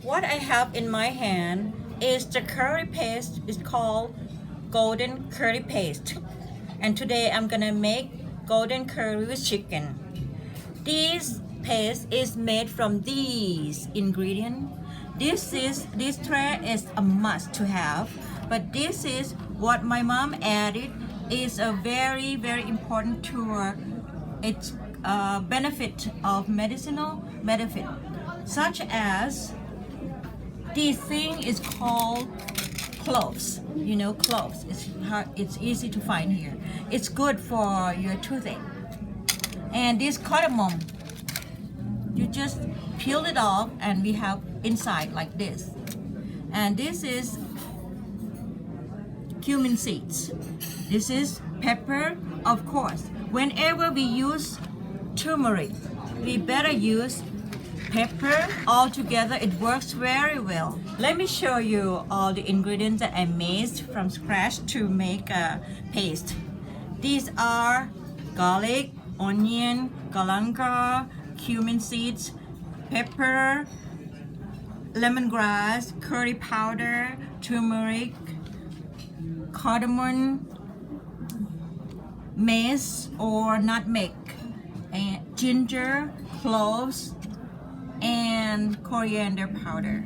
What I have in my hand is the curry paste. It's called golden curry paste. And today I'm gonna make golden curry with chicken. This paste is made from these ingredients. This tray is a must to have, but this is what my mom added. Is a very important to its benefit of medicinal benefit, such as this thing is called cloves. You know, cloves. It's easy to find here. It's good for your toothache. And this cardamom, you just peel it off, and we have inside like this. And this is cumin seeds. This is pepper, of course. Whenever we use turmeric, we better use pepper all together. It works very well. Let me show you all the ingredients that I made from scratch to make a paste. These are garlic, onion, galangal, cumin seeds, pepper, lemongrass, curry powder, turmeric, cardamom, mace or nutmeg, and ginger, cloves, and coriander powder.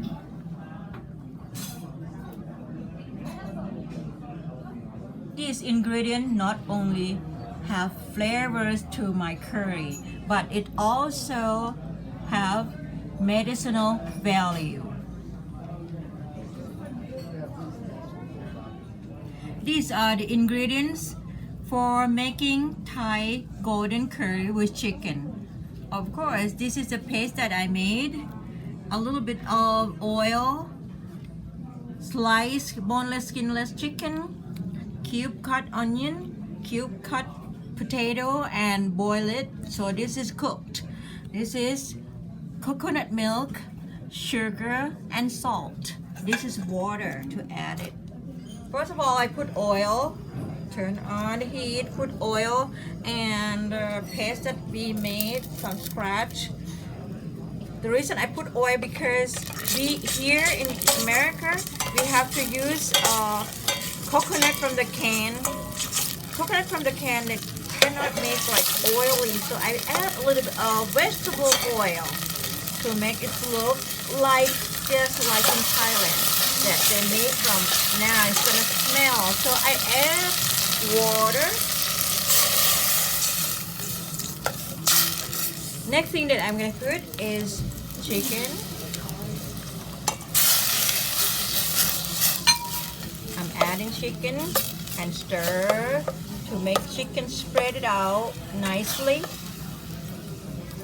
These ingredients not only have flavors to my curry, but it also have medicinal value. These are the ingredients for making Thai golden curry with chicken. Of course, this is the paste that I made. A little bit of oil, sliced boneless, skinless chicken, cube cut onion, cube cut potato, and boil it. So this is cooked. This is coconut milk, sugar, and salt. This is water to add it. First of all, I put oil. Turn on the heat, put oil and the paste that we made from scratch. The reason I put oil because we here in America we have to use coconut from the can. Coconut from the can that cannot make like oily, so I add a little bit of vegetable oil to make it look like just like in Thailand that they made from. Now it's gonna smell, so I add water. Next thing that I'm gonna put is chicken. I'm adding chicken and stir to make chicken spread it out nicely.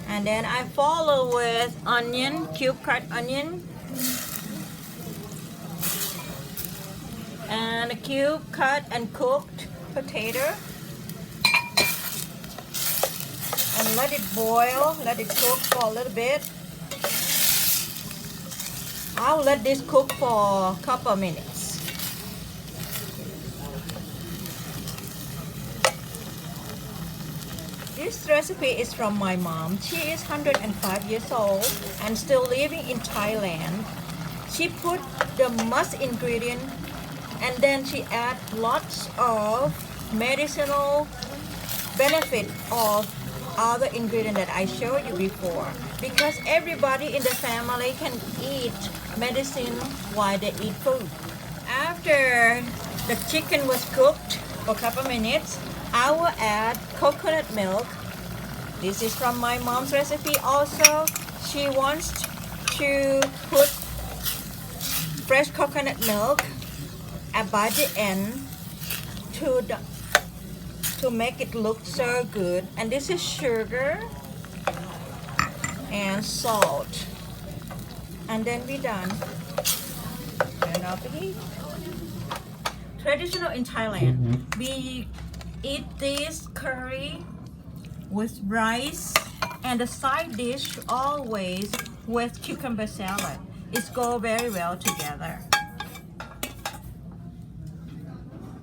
And then I follow with onion, cube cut onion, and a cube cut and cooked potato, and let it boil, let it cook for a little bit. I'll let this cook for a couple of minutes. This recipe is from my mom. She is 105 years old and still living in Thailand. She put the must ingredient and then she add lots of medicinal benefit of other ingredient that I showed you before, because everybody in the family can eat medicine while they eat food. After the chicken was cooked for a couple minutes, I will add coconut milk. This is from my mom's recipe also. She wants to put fresh coconut milk by the end to make it look so good. And this is sugar and salt, and then we're done. Turn off the heat. Traditional in Thailand, we eat this curry with rice, and the side dish always with cucumber salad. It goes very well together.